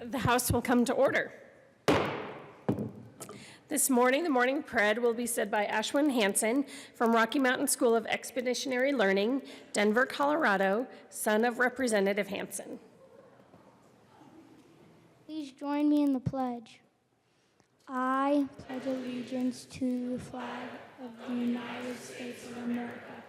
The House will come to order. This morning, the morning pred will be said by Ashwin Hansen from Rocky Mountain School of Expeditionary Learning, Denver, Colorado, son of Representative Hansen. Please join me in the pledge. I pledge allegiance to the flag of the United States of America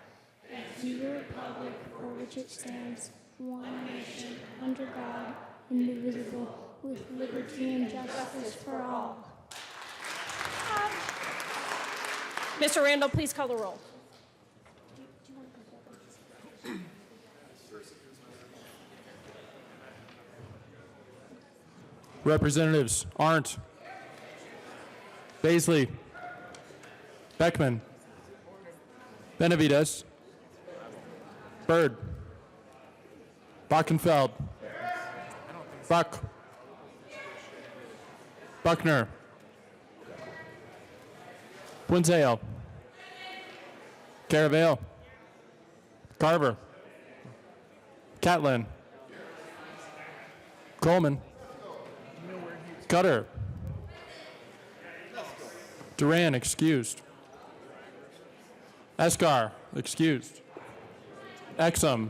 and to the republic for which it stands, one nation, under God, indivisible, with liberty and justice for all. Mr. Randall, please call the roll. Representatives Arndt, Baisley, Beckman, Benavides, Byrd, Bockenfeld, Buck, Buckner, Quinzeo, Caravale, Carver, Catlin, Coleman, Cutter, Duran, excused. Escar, excused. Exum.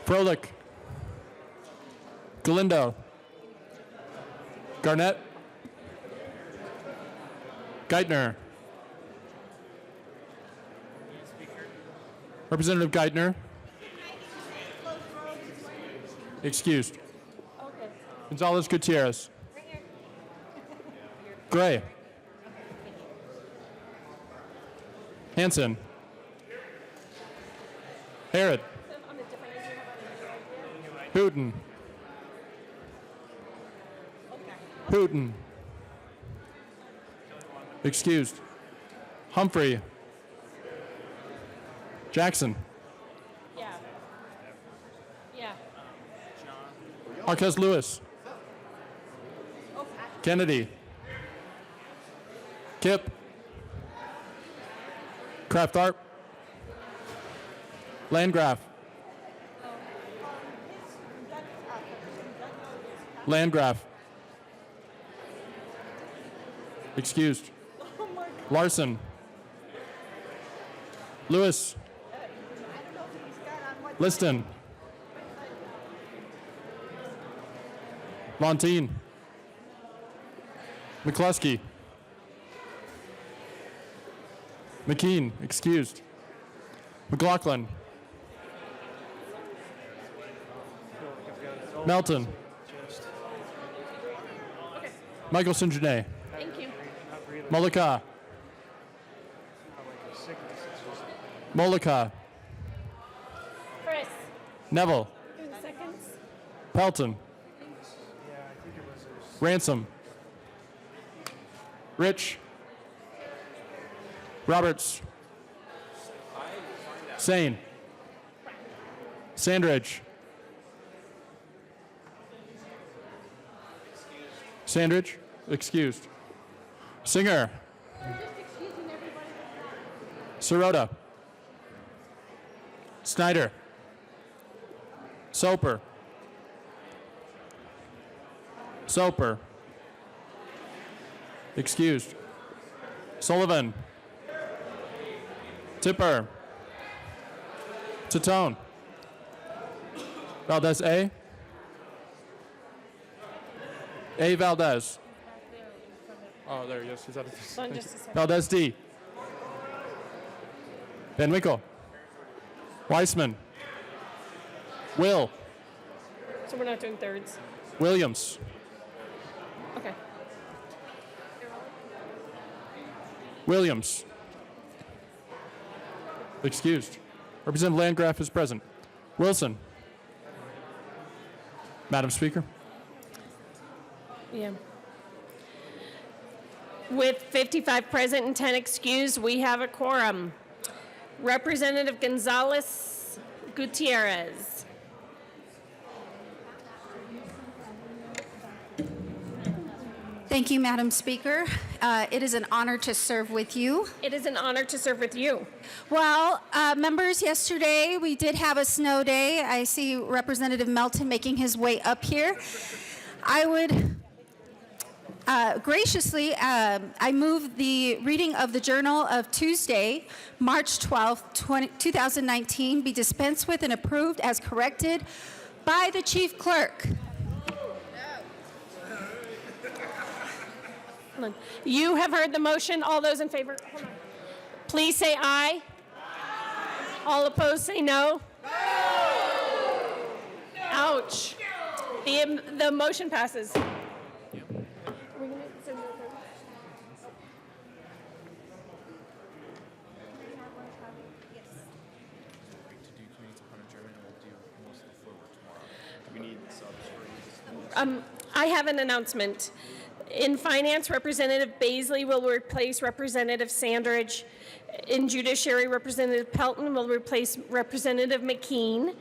Froelich. Galindo. Garnett. Geithner. Representative Geithner. Excused. Okay. Gonzalez Gutierrez. Gray. Hansen. Harrod. Hooten. Hooten. Excused. Humphrey. Jackson. Yeah. Yeah. Marquez Lewis. Kennedy. Kip. Kraft Arp. Landgraf. Landgraf. Excused. Larson. Lewis. Liston. Montine. McCluskey. McKean, excused. McLaughlin. Melton. Michelson Janae. Thank you. Mollica. Mollica. Chris. Neville. 30 seconds. Pelton. Ransom. Rich. Roberts. Sane. Sandridge. Sandridge, excused. Singer. Sirota. Snyder. Soper. Soper. Excused. Sullivan. Tipper. Tatone. Valdez A. A. Valdez. Oh, there he is. Is that Hold on just a second. Valdez D. Van Winkle. Weissman. Will. So we're not doing thirds. Williams. Okay. Williams. Excused. Representative Landgraf is present. Wilson. Madam Speaker. Yeah. With 55 present and 10 excused, we have a quorum. Representative Gonzalez Gutierrez. Thank you, Madam Speaker. It is an honor to serve with you. It is an honor to serve with you. Well, members, yesterday we did have a snow day. I see Representative Melton making his way up here. I would graciously, I move the reading of the Journal of Tuesday, March 12th, 2019 be dispensed with and approved as corrected by the Chief Clerk. You have heard the motion. All those in favor, hold on. Please say aye. All opposed, say no. Ouch. The motion passes. I have an announcement. In Finance, Representative Baisley will replace Representative Sandridge. In Judiciary, Representative Pelton will replace Representative McKean.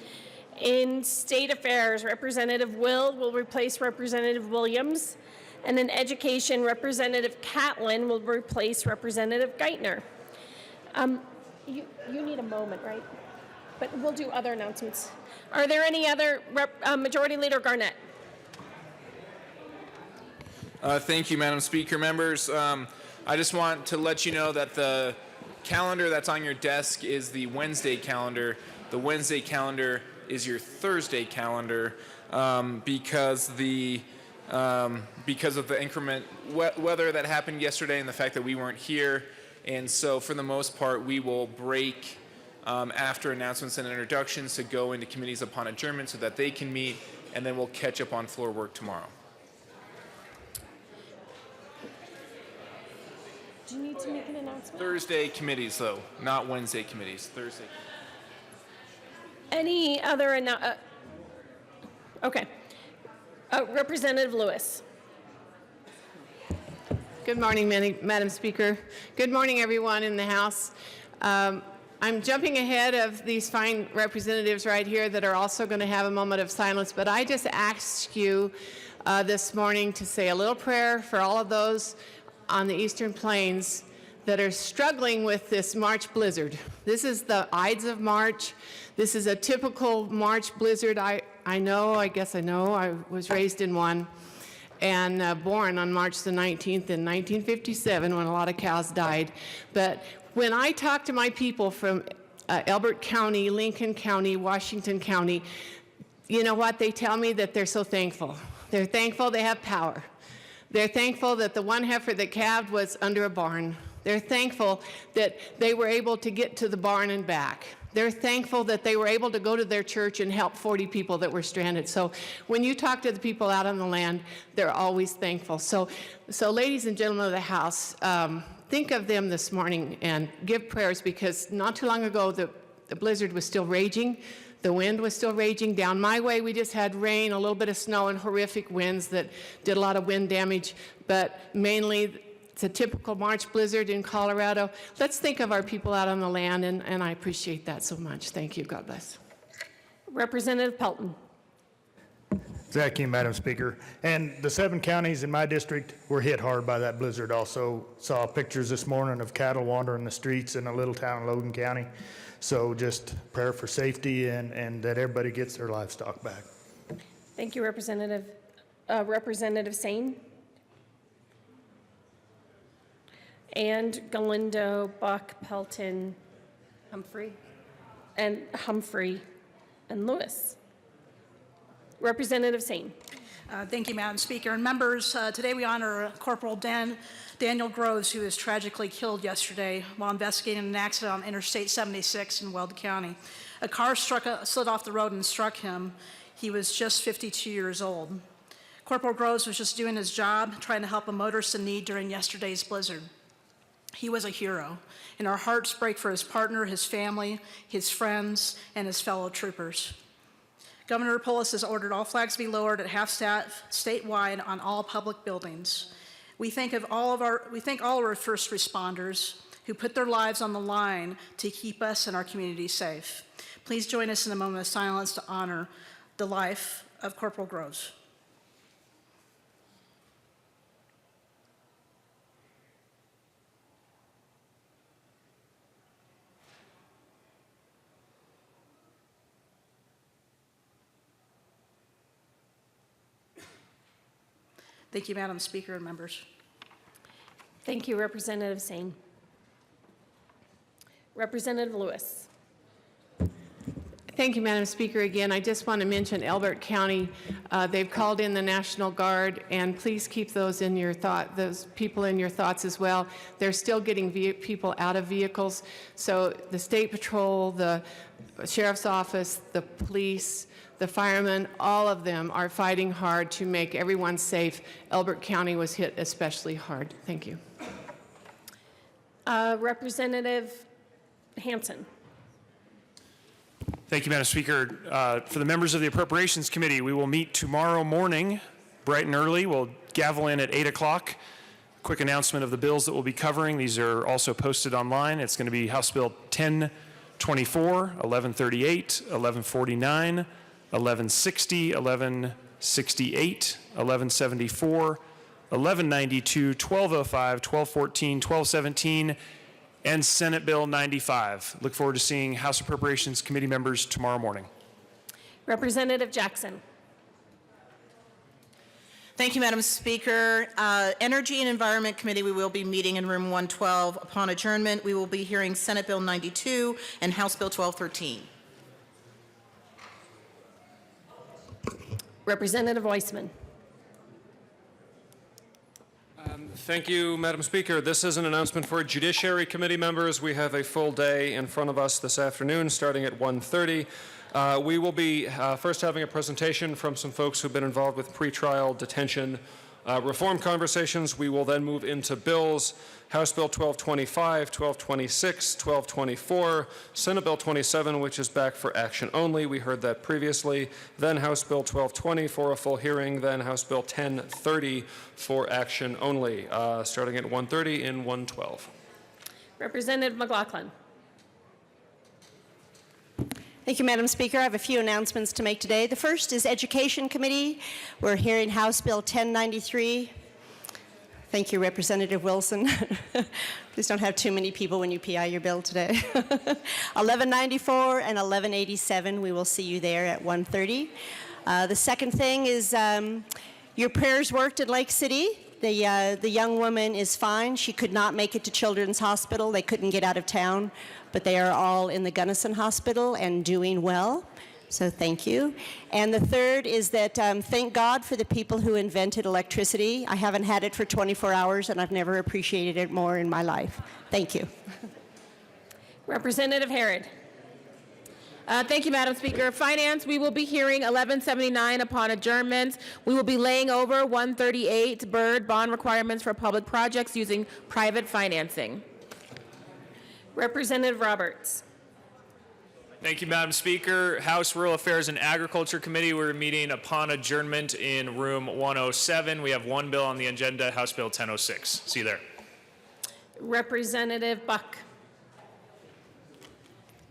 In State Affairs, Representative will replace Representative Williams. And in Education, Representative Catlin will replace Representative Geithner. You need a moment, right? But we'll do other announcements. Are there any other, Majority Leader Garnett? Thank you, Madam Speaker. Members, I just want to let you know that the calendar that's on your desk is the Wednesday calendar. The Wednesday calendar is your Thursday calendar because of the inclement weather that happened yesterday and the fact that we weren't here. And so for the most part, we will break after announcements and introductions to go into committees upon adjournment so that they can meet, and then we'll catch up on floor work tomorrow. Do you need to make an announcement? Thursday committees, though, not Wednesday committees. Thursday. Any other, okay. Representative Lewis. Good morning, Madam Speaker. Good morning, everyone in the House. I'm jumping ahead of these fine representatives right here that are also going to have a moment of silence, but I just ask you this morning to say a little prayer for all of those on the Eastern Plains that are struggling with this March blizzard. This is the Ides of March. This is a typical March blizzard. I was raised in one and born on March the 19th in 1957 when a lot of cows died. But when I talk to my people from Elbert County, Lincoln County, Washington County, you know what? They tell me that they're so thankful. They're thankful they have power. They're thankful that the one heifer that calved was under a barn. They're thankful that they were able to get to the barn and back. They're thankful that they were able to go to their church and help 40 people that were stranded. So when you talk to the people out on the land, they're always thankful. So ladies and gentlemen of the House, think of them this morning and give prayers, because not too long ago the blizzard was still raging. The wind was still raging. Down my way, we just had rain, a little bit of snow, and horrific winds that did a lot of wind damage. But mainly, it's a typical March blizzard in Colorado. Let's think of our people out on the land, and I appreciate that so much. Thank you. God bless. Representative Pelton. Thank you, Madam Speaker. And the 7 counties in my district were hit hard by that blizzard also. Saw pictures this morning of cattle wandering the streets in a little town in Logan County. So just prayer for safety and that everybody gets their livestock back. Thank you, Representative. Representative Sane. And Galindo, Buck, Pelton, Humphrey. and Humphrey, and Lewis. Representative Sane. Thank you, Madam Speaker. And members, today we honor Corporal Daniel Groves, who was tragically killed yesterday while investigating an accident on Interstate 76 in Weld County. A car slid off the road and struck him. He was just 52 years old. Corporal Groves was just doing his job, trying to help a motorist in need during yesterday's blizzard. He was a hero, and our hearts break for his partner, his family, his friends, and his fellow troopers. Governor Polis has ordered all flags be lowered at half-staff statewide on all public buildings. We thank all of our first responders who put their lives on the line to keep us and our community safe. Please join us in a moment of silence to honor the life of Corporal Groves. Thank you, Madam Speaker and members. Thank you, Representative Singh. Representative Lewis. Thank you, Madam Speaker. Again, I just want to mention Elbert County. They've called in the National Guard, and please keep those in your those people in your thoughts as well. They're still getting people out of vehicles. So the State Patrol, the Sheriff's Office, the police, the firemen, all of them are fighting hard to make everyone safe. Elbert County was hit especially hard. Thank you. Representative Hansen. Thank you, Madam Speaker. For the members of the Appropriations Committee, we will meet tomorrow morning, bright and early. We'll gavel in at 8 o'clock. Quick announcement of the bills that we'll be covering. These are also posted online. It's going to be House Bill 1024, 1138, 1149, 1160, 1168, 1174, 1192, 1205, 1214, 1217, and Senate Bill 95. Look forward to seeing House Appropriations Committee members tomorrow morning. Representative Jackson. Thank you, Madam Speaker. Energy and Environment Committee, we will be meeting in room 112. Upon adjournment, we will be hearing Senate Bill 92 and House Bill 1213. Representative Weissman. Thank you, Madam Speaker. This is an announcement for Judiciary Committee members. We have a full day in front of us this afternoon, starting at 1:30. We will be first having a presentation from some folks who've been involved with pretrial detention reform conversations. We will then move into bills. House Bill 1225, 1226, 1224, Senate Bill 27, which is back for action only. We heard that previously. Then House Bill 1220 for a full hearing. Then House Bill 1030 for action only, starting at 1:30 in 112. Representative McLaughlin. Thank you, Madam Speaker. I have a few announcements to make today. The first is Education Committee. We're hearing House Bill 1093. Thank you, Representative Wilson. Please don't have too many people when you PI your bill today. 1194 and 1187. We will see you there at 1:30. The second thing is your prayers worked at Lake City. The young woman is fine. She could not make it to Children's Hospital. They couldn't get out of town, but they are all in the Gunnison Hospital and doing well. So thank you. And the third is that thank God for the people who invented electricity. I haven't had it for 24 hours, and I've never appreciated it more in my life. Thank you. Representative Harrod. Thank you, Madam Speaker. Finance, we will be hearing 1179 upon adjournment. We will be laying over 138 Byrd bond requirements for public projects using private financing. Representative Roberts. Thank you, Madam Speaker. House Rural Affairs and Agriculture Committee, we're meeting upon adjournment in room 107. We have one bill on the agenda, House Bill 1006. See you there. Representative Buck.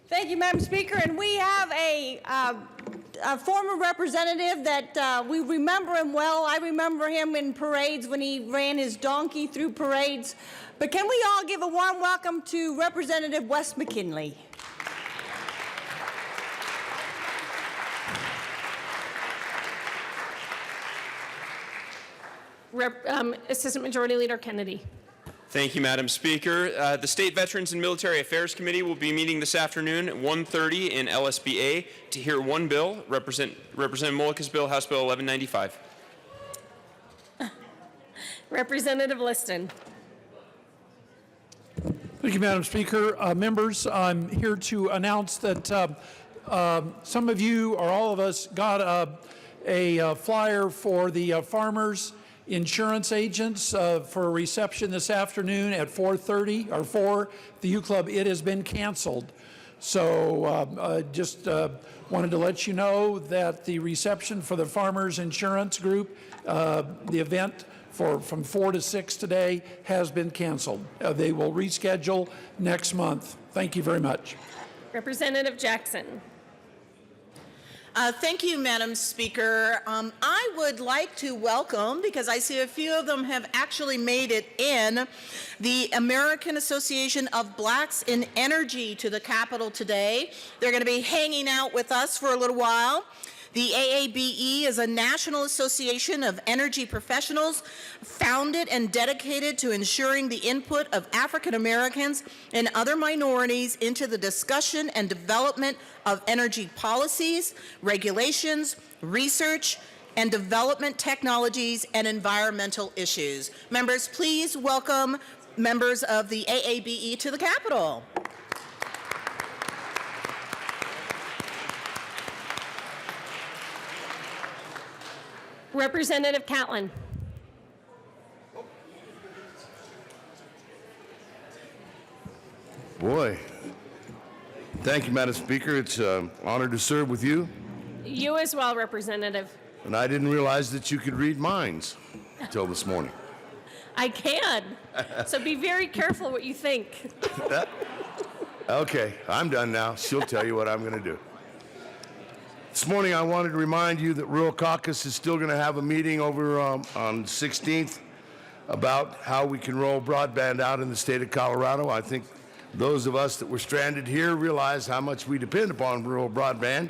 Thank you, Madam Speaker. And we have a former representative that we remember him well. I remember him in parades when he ran his donkey through parades. But can we all give a warm welcome to Representative Wes McKinley? Assistant Majority Leader Kennedy. Thank you, Madam Speaker. The State Veterans and Military Affairs Committee will be meeting this afternoon at 1:30 in LSBA to hear one bill, Representative Mullica's bill, House Bill 1195. Representative Liston. Thank you, Madam Speaker. Members, I'm here to announce that some of you or all of us got a flyer for the farmers insurance agents for a reception this afternoon at 4:30 or 4. The U Club, it has been canceled. So just wanted to let you know that the reception for the farmers insurance group, the event from 4 to 6 today has been canceled. They will reschedule next month. Thank you very much. Representative Jackson. Thank you, Madam Speaker. I would like to welcome, because I see a few of them have actually made it in, the American Association of Blacks in Energy to the Capitol today. They're going to be hanging out with us for a little while. The AABE is a national association of energy professionals founded and dedicated to ensuring the input of African Americans and other minorities into the discussion and development of energy policies, regulations, research, and development technologies and environmental issues. Members, please welcome members of the AABE to the Capitol. Representative Catlin. Boy, thank you, Madam Speaker. It's an honor to serve with you. You as well, Representative. And I didn't realize that you could read minds until this morning. I can. So be very careful what you think. Okay, I'm done now. She'll tell you what I'm going to do. This morning, I wanted to remind you that Rural Caucus is still going to have a meeting over on 16th about how we can roll broadband out in the state of Colorado. I think those of us that were stranded here realize how much we depend upon rural broadband.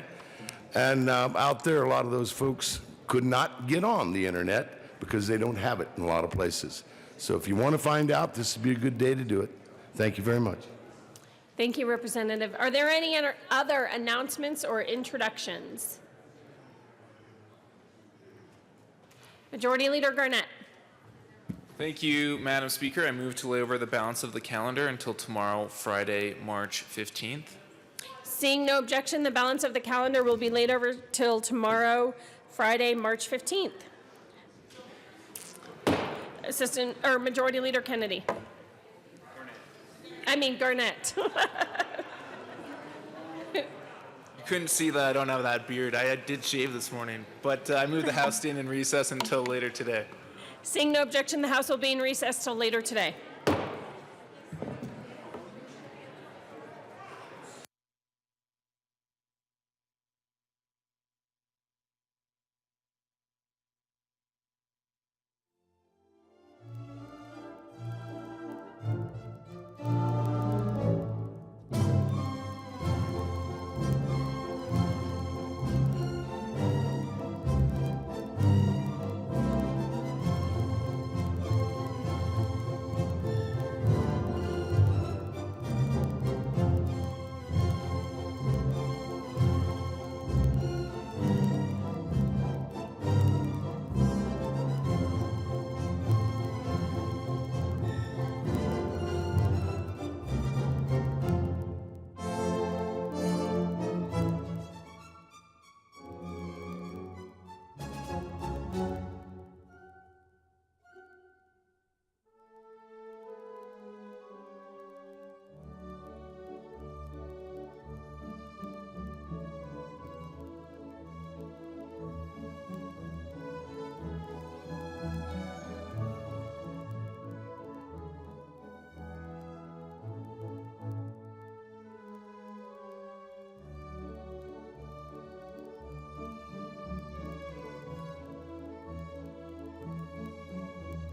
And out there, a lot of those folks could not get on the internet because they don't have it in a lot of places. So if you want to find out, this would be a good day to do it. Thank you very much. Thank you, Representative. Are there any other announcements or introductions? Majority Leader Garnett. Thank you, Madam Speaker. I move to lay over the balance of the calendar until tomorrow, Friday, March 15th. Seeing no objection, the balance of the calendar will be laid over till tomorrow, Friday, March 15th. Majority Leader Kennedy. Garnett. You couldn't see that I don't have that beard. I did shave this morning, but I moved the House stand in recess until later today. Seeing no objection, the House will be in recess till later today.